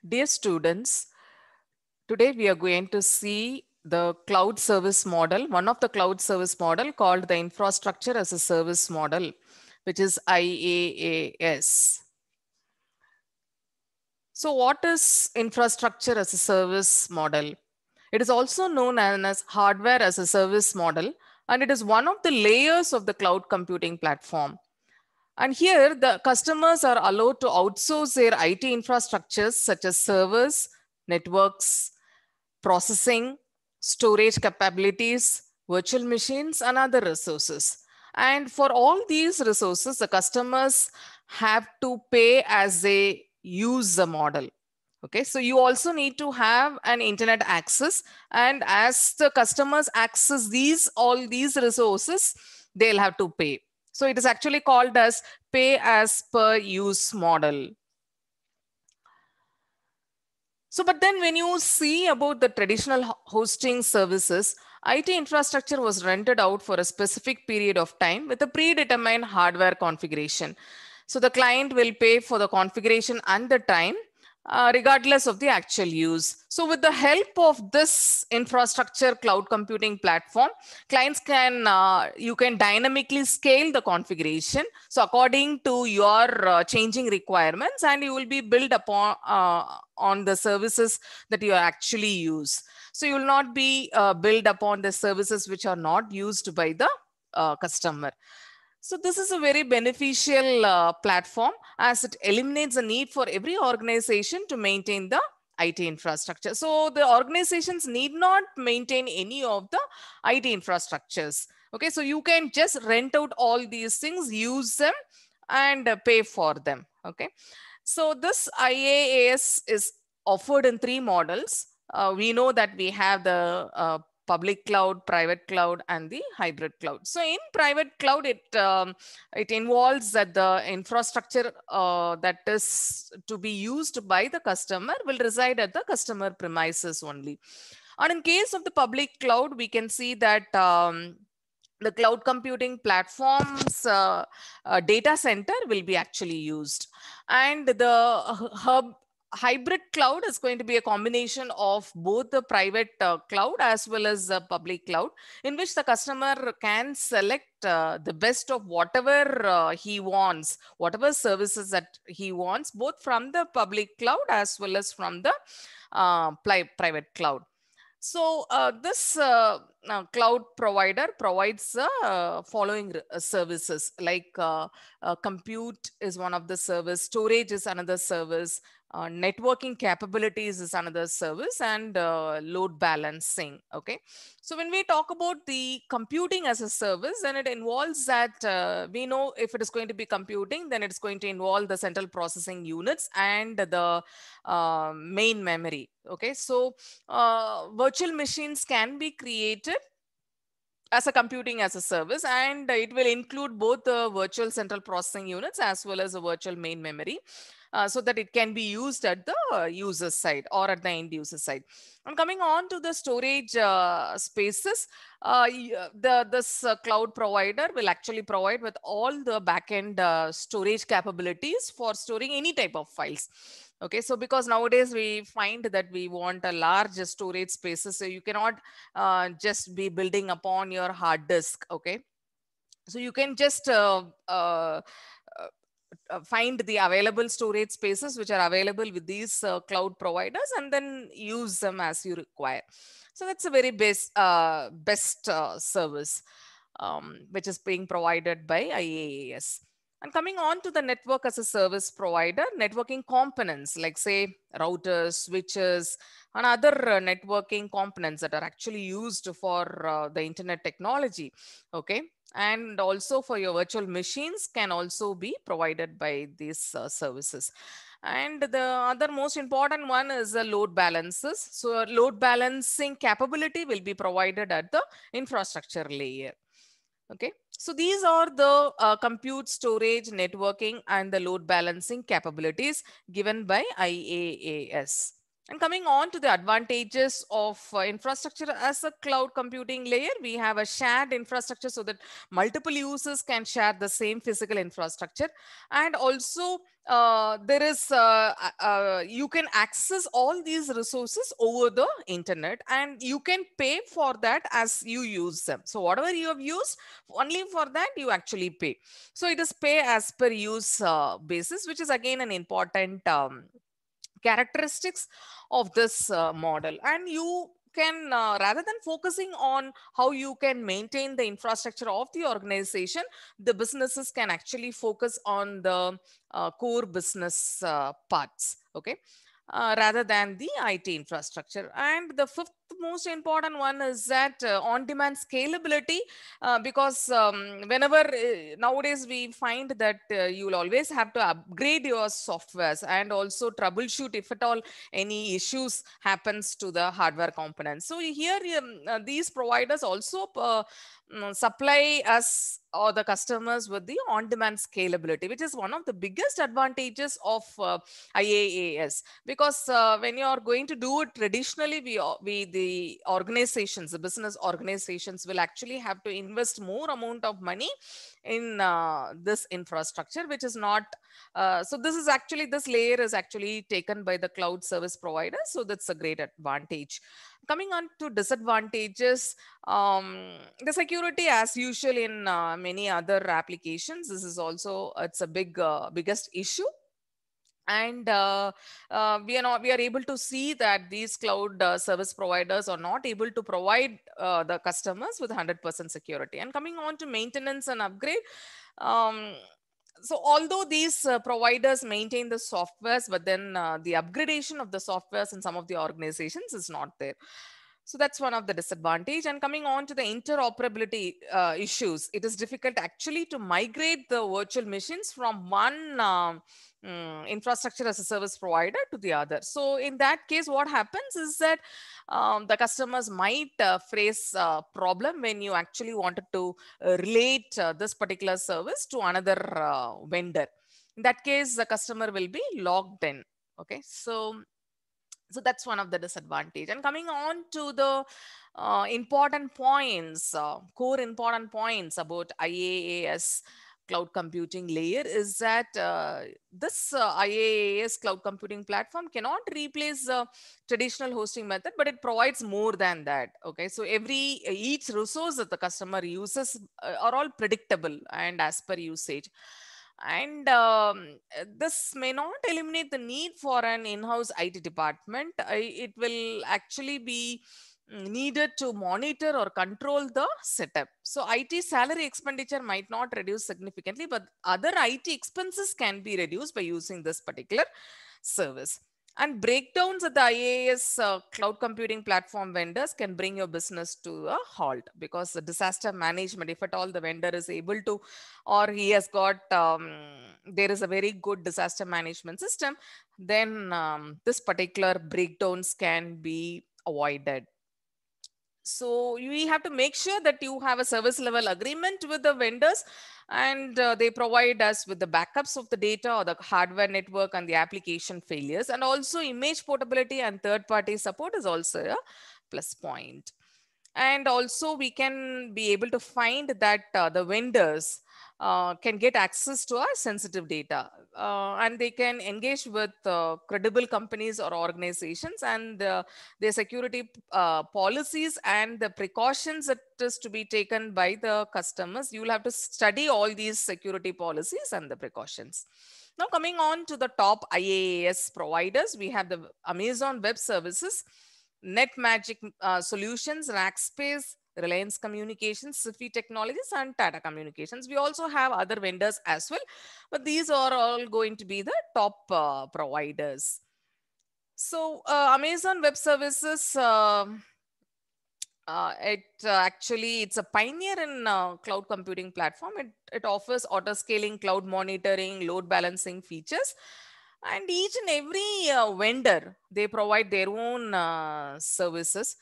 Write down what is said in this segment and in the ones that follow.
Dear students, today we are going to see the cloud service model, one of the cloud service model called the infrastructure as a service model, which is IaaS. So what is infrastructure as a service model? It is also known as hardware as a service model, and it is one of the layers of the cloud computing platform. And here the customers are allowed to outsource their IT infrastructures such as servers, networks, processing, storage capabilities, virtual machines, and other resources. And for all these resources, the customers have to pay as they use the model. Okay, so you also need to have an internet access, and as the customers access all these resources, they'll have to pay. So it is actually called as pay as per use model. So, but then when you see about the traditional hosting services, IT infrastructure was rented out for a specific period of time with a predetermined hardware configuration. So the client will pay for the configuration and the time regardless of the actual use. So with the help of this infrastructure cloud computing platform, clients can, you can dynamically scale the configuration. So according to your changing requirements, and you will be built upon on the services that you actually use. So you will not be built upon the services which are not used by the customer. So this is a very beneficial platform as it eliminates the need for every organization to maintain the IT infrastructure. So the organizations need not maintain any of the IT infrastructures. Okay, so you can just rent out all these things, use them, and pay for them. Okay, so this IaaS is offered in three models. We know that we have the public cloud, private cloud, and the hybrid cloud. So in private cloud, it involves that the infrastructure that is to be used by the customer will reside at the customer premises only. And in case of the public cloud, we can see that the cloud computing platforms data center will be actually used, and the hub hybrid cloud is going to be a combination of both the private cloud as well as the public cloud, in which the customer can select the best of whatever he wants, whatever services that he wants, both from the public cloud as well as from the private cloud. So this cloud provider provides following services like compute is one of the service, storage is another service, networking capabilities is another service, and load balancing. Okay, so when we talk about the computing as a service, then it involves that we know if it is going to be computing, then it's going to involve the central processing units and the main memory. Okay, so virtual machines can be created as a computing as a service, and it will include both the virtual central processing units as well as a virtual main memory, so that it can be used at the user side or at the end user side. And coming on to the storage spaces, this cloud provider will actually provide with all the backend storage capabilities for storing any type of files. Okay, so because nowadays we find that we want a large storage spaces, so you cannot just be building upon your hard disk. Okay, so you can just find the available storage spaces which are available with these cloud providers and then use them as you require. So that's a very best service which is being provided by IaaS. And coming on to the network as a service provider, networking components like say routers, switches, and other networking components that are actually used for the internet technology. Okay, and also for your virtual machines can also be provided by these services. And the other most important one is the load balances. So load balancing capability will be provided at the infrastructure layer. Okay, so these are the compute, storage, networking, and the load balancing capabilities given by IaaS. And coming on to the advantages of infrastructure as a cloud computing layer, we have a shared infrastructure so that multiple users can share the same physical infrastructure. And also there is, you can access all these resources over the internet, and you can pay for that as you use them. So whatever you have used, only for that you actually pay. So it is pay as per use basis, which is again an important characteristics of this model. And you can, rather than focusing on how you can maintain the infrastructure of the organization, the businesses can actually focus on the core business parts, okay, rather than the IT infrastructure. And the fifth most important one is that on-demand scalability, because whenever nowadays we find that you will always have to upgrade your softwares and also troubleshoot if at all any issues happens to the hardware components. So here these providers also supply us or the customers with the on-demand scalability, which is one of the biggest advantages of IaaS. Because when you are going to do it traditionally, we the organizations, the business organizations will actually have to invest more amount of money in this infrastructure, which is not, so this is actually, this layer is actually taken by the cloud service provider. So that's a great advantage. Coming on to disadvantages, the security as usual in many other applications, this is also, it's a biggest issue. And we are able to see that these cloud service providers are not able to provide the customers with 100% security. And coming on to maintenance and upgrade, um, so although these providers maintain the softwares, but then the upgradation of the softwares in some of the organizations is not there. So that's one of the disadvantage. And coming on to the interoperability issues, it is difficult actually to migrate the virtual machines from one infrastructure as a service provider to the other. So in that case, what happens is that the customers might face a problem when you actually wanted to relate this particular service to another vendor. In that case, the customer will be logged in. Okay, so that's one of the disadvantage. And coming on to the important points, core important points about IaaS cloud computing layer is that this IaaS cloud computing platform cannot replace the traditional hosting method, but it provides more than that. Okay, so each resource that the customer uses are all predictable and as per usage. And this may not eliminate the need for an in-house IT department. It will actually be needed to monitor or control the setup. So IT salary expenditure might not reduce significantly, but other IT expenses can be reduced by using this particular service. And breakdowns at the IaaS cloud computing platform vendors can bring your business to a halt, because the disaster management, if at all the vendor is able to, or he has got, there is a very good disaster management system, then this particular breakdowns can be avoided. So we have to make sure that you have a service level agreement with the vendors, and they provide us with the backups of the data or the hardware network and the application failures. And also image portability and third party support is also a plus point. And also we can be able to find that the vendors can get access to our sensitive data, and they can engage with credible companies or organizations, and their security policies and the precautions that is to be taken by the customers. You will have to study all these security policies and the precautions. Now coming on to the top IaaS providers, we have the Amazon Web Services, NetMagic Solutions, Rackspace, Reliance Communications, Sifi Technologies, and Tata Communications. We also have other vendors as well, but these are all going to be the top providers. So Amazon Web Services, actually it's a pioneer in cloud computing platform. It offers auto scaling, cloud monitoring, load balancing features, and each and every vendor, they provide their own services.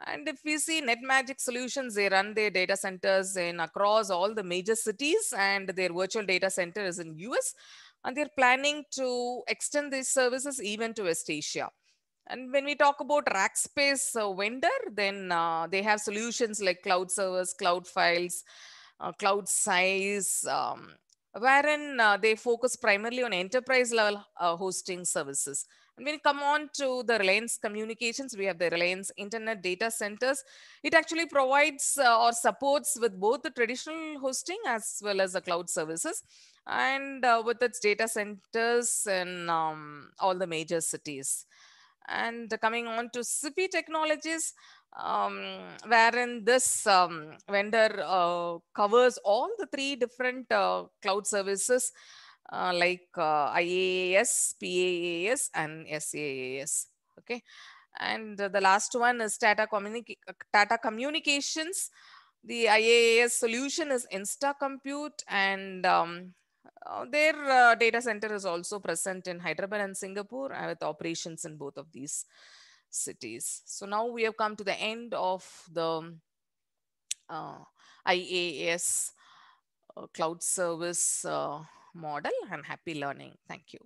And if we see NetMagic Solutions, they run their data centers in across all the major cities, and their virtual data center is in US, and they're planning to extend these services even to West Asia. And when we talk about Rackspace vendor, then they have solutions like cloud servers, cloud files, cloud size, wherein they focus primarily on enterprise level hosting services. And when you come on to the Reliance Communications, we have the Reliance Internet Data Centers. It actually provides or supports with both the traditional hosting as well as the cloud services, and with its data centers in all the major cities. And coming on to Sippy Technologies, wherein this vendor covers all the three different cloud services like IaaS, PaaS, and SaaS. Okay. And the last one is Tata Communications. The IaaS solution is InstaCompute, and their data center is also present in Hyderabad and Singapore, with operations in both of these cities. So now we have come to the end of the uh, IaaS cloud service model, and happy learning. Thank you.